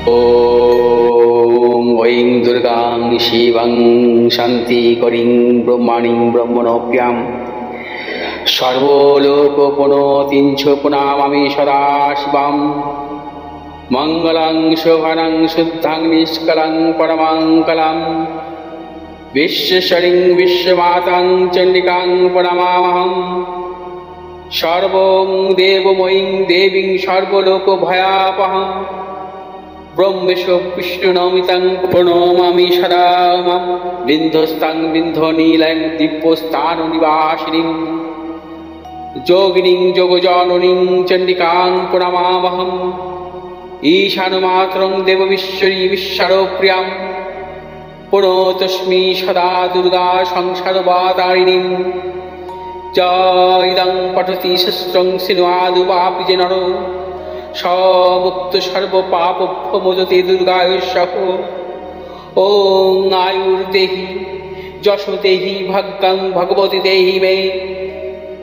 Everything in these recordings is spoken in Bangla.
ॐ ऐं दुर्गां शिवं शान्तिकरीं ब्रह्मणीं ब्रह्मणोऽप्यां सर्वलोकपुनोतीं च पुनामामि सदा शिवां मङ्गलं शोभनं शुद्धं निष्कलं परमङ्गलं विश्वेश्वरीं विश्वमातां चण्डिकां प्रणमामहं सर्वं देवमयीं देवीं सर्वलोकभयापहं ब्रह्मेशो विष्णुनमितं प्रणमामि सदा बिन्धस्तां बिन्धनीलं दिव्यस्थाननिवासिनीं योगिनीं योगजननीं चण्डिकां प्रणमामहम् ईशानमात्रं देवविश्वरी विश्वप्रियां प्रणतोऽस्मि सदा दुर्गा संसारवातारिणीं इदं पठति शस्त्रं सिन्वादुवापि च नरो मुक्त सर्वपापभ्यो मोचते दुर्गायुष्यः ॐ आयुर्देहि यशो देहि भाग्यं भगवती देहि मे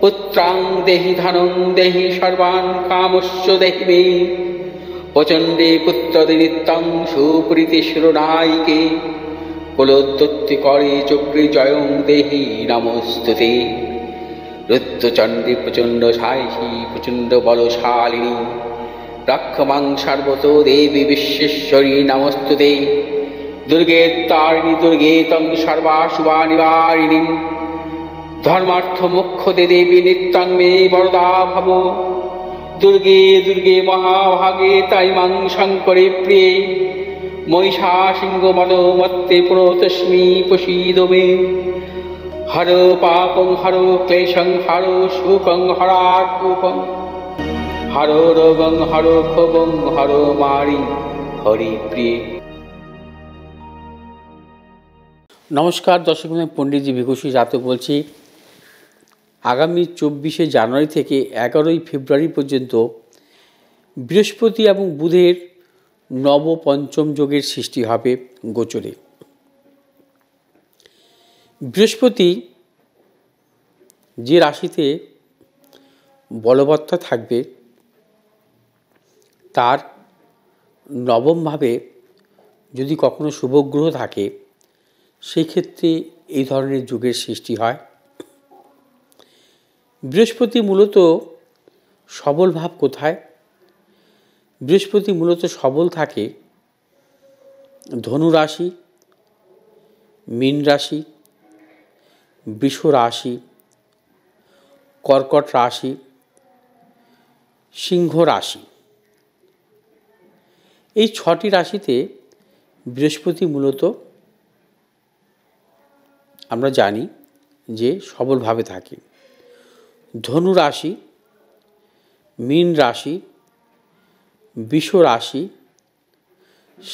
पुत्रां देहि धनं देहि सर्वान् कामस्य देहि मे प्रचण्डे पुत्रदे नित्यं सुप्रीति शिरोनायिके कुलोत्पत्ति करे चक्रे जयं देहि नमोस्तुते रुद्रचण्डी प्रचण्ड सायिषी प्रचण्ड बलशालिनी रक्षमां सर्वतो देवी विश्वेश्वरी नमोस्तुते दुर्गे तारिणी दुर्गे तं सर्वाशुभानिवारिणीं धर्मार्थ मोक्षदे देवी नित्यं मे वरदा भव दुर्गे दुर्गे महाभागे ताइमां शङ्करे प्रिये महिषासिंहमदोमत्ते प्रणतोऽस्मि प्रसीद मे हर पापं हर क्लेशं हर शोकं हरात्मकं हर रोगं हर क्षोभं हर मारि हरि प्रिय। নমস্কার দর্শক, আমি পণ্ডিতজি ভিঘুষী জাতক বলছি। আগামী 24শে জানুয়ারি থেকে 11ই ফেব্রুয়ারি পর্যন্ত বৃহস্পতি এবং বুধের নব পঞ্চম যোগের সৃষ্টি হবে গোচরে। বৃহস্পতি যে রাশিতে বলবত্তা থাকবে তার নবমভাবে যদি কখনো শুভগ্রহ থাকে সেই ক্ষেত্রে এই ধরনের যুগের সৃষ্টি হয়। বৃহস্পতি মূলত সবল ভাব কোথায়? বৃহস্পতি মূলত সবল থাকে ধনু রাশি, মীন রাশি, বৃষ রাশি, কর্কট রাশি, সিংহ রাশি। এই 6টি রাশিতে বৃহস্পতি মূলত আমরা জানি যে সবলভাবে থাকে। ধনু রাশি, মীন রাশি, বৃষ রাশি,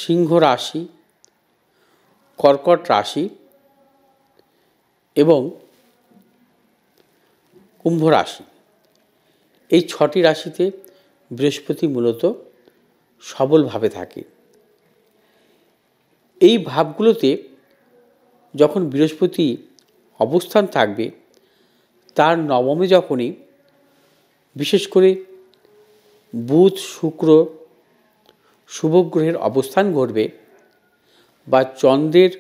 সিংহ রাশি, কর্কট রাশি এবং কুম্ভ রাশি, এই 6টি রাশিতে বৃহস্পতি মূলত সবলভাবে থাকে। এই ভাবগুলোতে যখন বৃহস্পতি অবস্থান থাকবে তার নবমে যখনই বিশেষ করে বুধ শুক্র শুভগ্রহের অবস্থান ঘটবে বা চন্দ্রের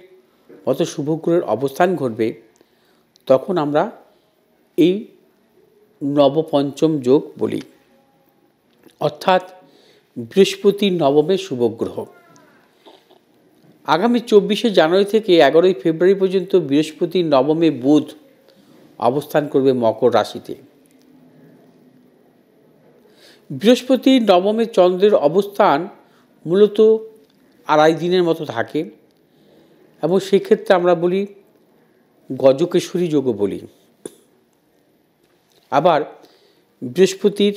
মতো শুভগ্রহের অবস্থান ঘটবে তখন আমরা এই নবপঞ্চম যোগ বলি, অর্থাৎ বৃহস্পতি নবমে শুভগ্রহ। আগামী 24শে জানুয়ারি থেকে 11ই ফেব্রুয়ারি পর্যন্ত বৃহস্পতি নবমে বুধ অবস্থান করবে মকর রাশিতে। বৃহস্পতি নবমে চন্দ্রের অবস্থান মূলত 2.5 দিনের মতো থাকে এবং সেক্ষেত্রে আমরা বলি গজকেশরী যোগও বলি। আবার বৃহস্পতির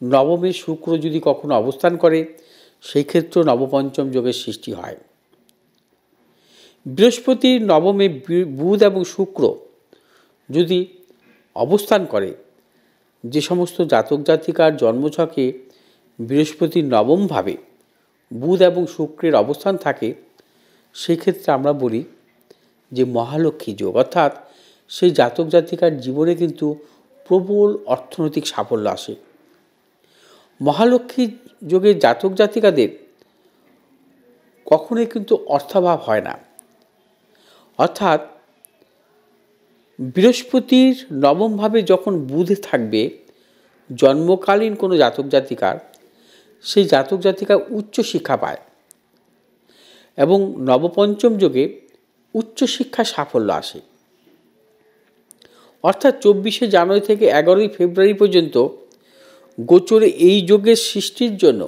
নবমে শুক্র যদি কখনো অবস্থান করে সেই ক্ষেত্রে নবপঞ্চম যোগের সৃষ্টি হয়। বৃহস্পতির নবমে বুধ এবং শুক্র যদি অবস্থান করে, যে সমস্ত জাতক জাতিকার জন্মছকে বৃহস্পতির নবমভাবে বুধ এবং শুক্রের অবস্থান থাকে সেক্ষেত্রে আমরা বলি যে মহালক্ষ্মী যোগ, অর্থাৎ সেই জাতক জাতিকার জীবনে কিন্তু প্রবল অর্থনৈতিক সাফল্য আসে। মহালক্ষ্মী যোগের জাতক জাতিকাদের কখনোই কিন্তু অর্থাভাব হয় না। অর্থাৎ বৃহস্পতির নবমভাবে যখন বুধ থাকবে জন্মকালীন কোনো জাতক জাতিকার, সেই জাতক জাতিকা উচ্চ শিক্ষা পায় এবং নবপঞ্চম যোগে উচ্চশিক্ষা সাফল্য আসে। অর্থাৎ 24শে জানুয়ারি থেকে 11ই ফেব্রুয়ারি পর্যন্ত গোচরে এই যোগের সৃষ্টির জন্য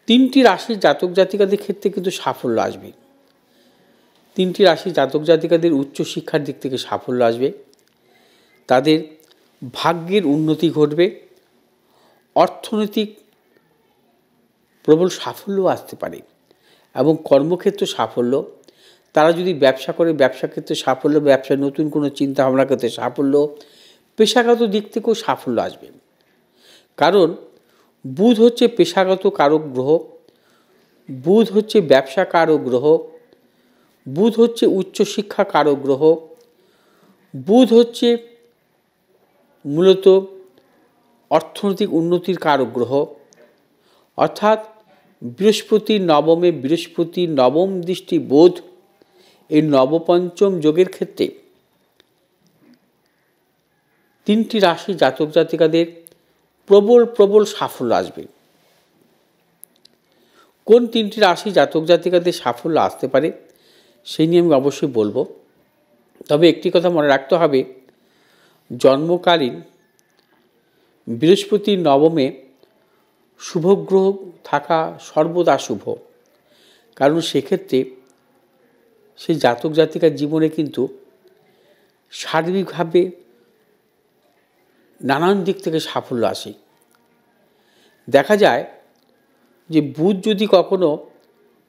3টি রাশির জাতক জাতিকাদের ক্ষেত্রে কিন্তু সাফল্য আসবে। 3টি রাশির জাতক জাতিকাদের উচ্চশিক্ষার দিক থেকে সাফল্য আসবে, তাদের ভাগ্যের উন্নতি ঘটবে, অর্থনৈতিক প্রবল সাফল্য আসতে পারে এবং কর্মক্ষেত্রে সাফল্য। তারা যদি ব্যবসা করে ব্যবসা ক্ষেত্রে সাফল্য, ব্যবসায় নতুন কোনো চিন্তা ভাবনা ক্ষেত্রে সাফল্য, পেশাগত দিক থেকেও সাফল্য আসবে। কারণ বুধ হচ্ছে পেশাগত কারক গ্রহ, বুধ হচ্ছে ব্যবসা কারক গ্রহ, বুধ হচ্ছে উচ্চশিক্ষা কারক গ্রহ, বুধ হচ্ছে মূলত অর্থনৈতিক উন্নতির কারক গ্রহ। অর্থাৎ বৃহস্পতির নবমে, বৃহস্পতির নবম দৃষ্টি বোধ, এই নবপঞ্চম যোগের ক্ষেত্রে 3টি রাশি জাতক জাতিকাদের প্রবল সাফল্য আসবে। কোন 3টি রাশি জাতক জাতিকাদের সাফল্য আসতে পারে সেই নিয়ে আমি অবশ্যই বলবো। তবে একটি কথা মনে রাখতে হবে, জন্মকালীন বৃহস্পতির নবমে শুভগ্রহ থাকা সর্বদা শুভ। কারণ সেক্ষেত্রে সেই জাতক জাতিকার জীবনে কিন্তু সার্বিকভাবে নানান দিক থেকে সাফল্য আসে। দেখা যায় যে বুধ যদি কখনো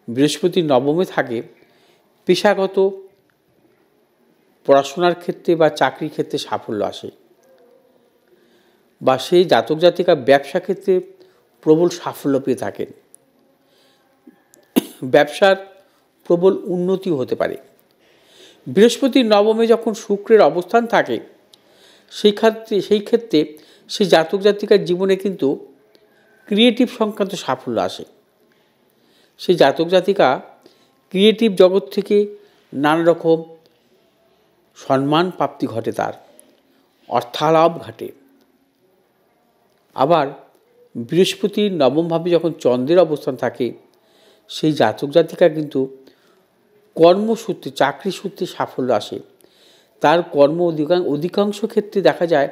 বৃহস্পতির নবমে থাকে, পেশাগত পড়াশোনার ক্ষেত্রে বা চাকরির ক্ষেত্রে সাফল্য আসে, বা সেই জাতক জাতিকা ব্যবসা ক্ষেত্রে প্রবল সাফল্য পেয়ে থাকেন, ব্যবসার প্রবল উন্নতি হতে পারে। বৃহস্পতির নবমে যখন শুক্রের অবস্থান থাকে সেই ক্ষেত্রে সেই জাতক জাতিকার জীবনে কিন্তু ক্রিয়েটিভ সংক্রান্ত সাফল্য আসে। সেই জাতক জাতিকা ক্রিয়েটিভ জগৎ থেকে নানা রকম সম্মান প্রাপ্তি ঘটে, তার অর্থালাভ ঘটে। আবার বৃহস্পতির নবমভাবে যখন চন্দ্রের অবস্থান থাকে সেই জাতক জাতিকা কিন্তু কর্মসূত্রে, চাকরি সূত্রে সাফল্য আসে। তার কর্ম অধিকাংশ ক্ষেত্রে দেখা যায়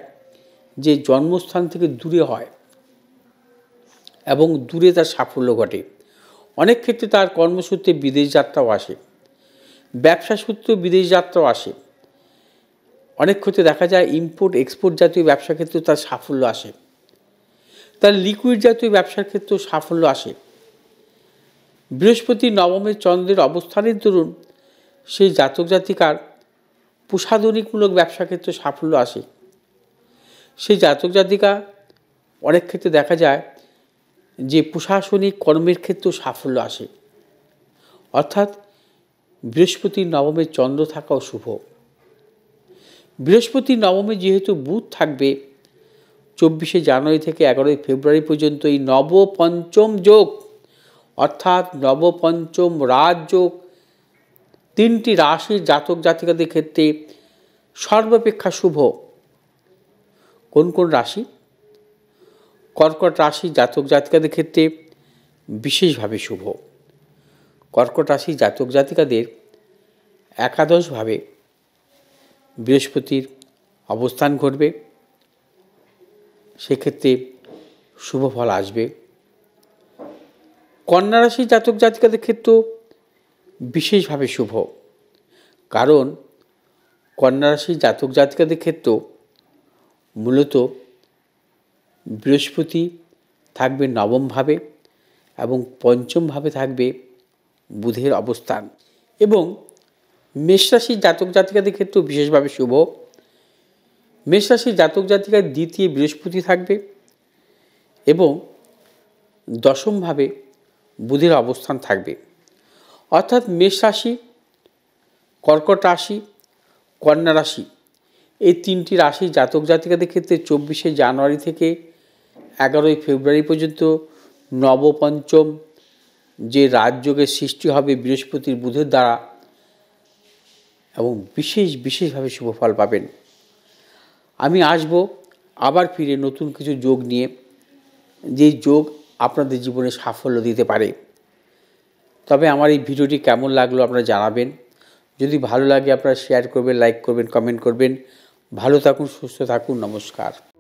যে জন্মস্থান থেকে দূরে হয় এবং দূরে তার সাফল্য ঘটে। অনেক ক্ষেত্রে তার কর্মসূত্রে বিদেশ যাত্রাও আসে, ব্যবসা সূত্রে বিদেশ যাত্রাও আসে। অনেক ক্ষেত্রে দেখা যায় ইম্পোর্ট এক্সপোর্ট জাতীয় ব্যবসা ক্ষেত্রে তার সাফল্য আসে, তার লিকুইড জাতীয় ব্যবসার ক্ষেত্রেও সাফল্য আসে। বৃহস্পতি নবমে চন্দ্রের অবস্থানের দরুন সেই জাতক জাতিকার প্রসাধনিকমূলক ব্যবসা ক্ষেত্রে সাফল্য আসে। সেই জাতক জাতিকা অনেক ক্ষেত্রে দেখা যায় যে প্রশাসনিক কর্মের ক্ষেত্রেও সাফল্য আসে। অর্থাৎ বৃহস্পতির নবমে চন্দ্র থাকাও শুভ। বৃহস্পতির নবমে যেহেতু বুধ থাকবে 24শে জানুয়ারি থেকে 11ই ফেব্রুয়ারি পর্যন্ত, এই নবপঞ্চম যোগ অর্থাৎ নবপঞ্চম রাজযোগ 3টি রাশির জাতক জাতিকাদের ক্ষেত্রে সর্বাপেক্ষা শুভ। কোন কোন রাশি? কর্কট রাশির জাতক জাতিকাদের ক্ষেত্রে বিশেষভাবে শুভ। কর্কট রাশির জাতক জাতিকাদের একাদশভাবে বৃহস্পতির অবস্থান ঘটবে, সেক্ষেত্রে শুভ ফল আসবে। কন্যা রাশির জাতক জাতিকাদের ক্ষেত্রেও বিশেষভাবে শুভ। কারণ কন্যা রাশির জাতক জাতিকাদের ক্ষেত্রেও মূলত বৃহস্পতি থাকবে নবমভাবে এবং পঞ্চমভাবে থাকবে বুধের অবস্থান। এবং মেষ রাশির জাতক জাতিকাদের ক্ষেত্রেও বিশেষভাবে শুভ। মেষ রাশির জাতক জাতিকার দ্বিতীয় বৃহস্পতি থাকবে এবং দশমভাবে বুধের অবস্থান থাকবে। অর্থাৎ মেষ রাশি, কর্কট রাশি, কন্যা রাশি, এই 3টি রাশির জাতক জাতিকাদের ক্ষেত্রে 24শে জানুয়ারি থেকে 11ই ফেব্রুয়ারি পর্যন্ত নবপঞ্চম যে রাজযোগের সৃষ্টি হবে বৃহস্পতির বুধের দ্বারা এবং বিশেষভাবে শুভফল পাবেন। আমি আসব আবার ফিরে নতুন কিছু যোগ নিয়ে, যেই যোগ আপনাদের জীবনে সাফল্য দিতে পারে। তবে আমার এই ভিডিওটি কেমন লাগলো আপনারা জানাবেন। যদি ভালো লাগে আপনারা শেয়ার করবেন, লাইক করবেন, কমেন্ট করবেন। ভালো থাকুন, সুস্থ থাকুন। নমস্কার।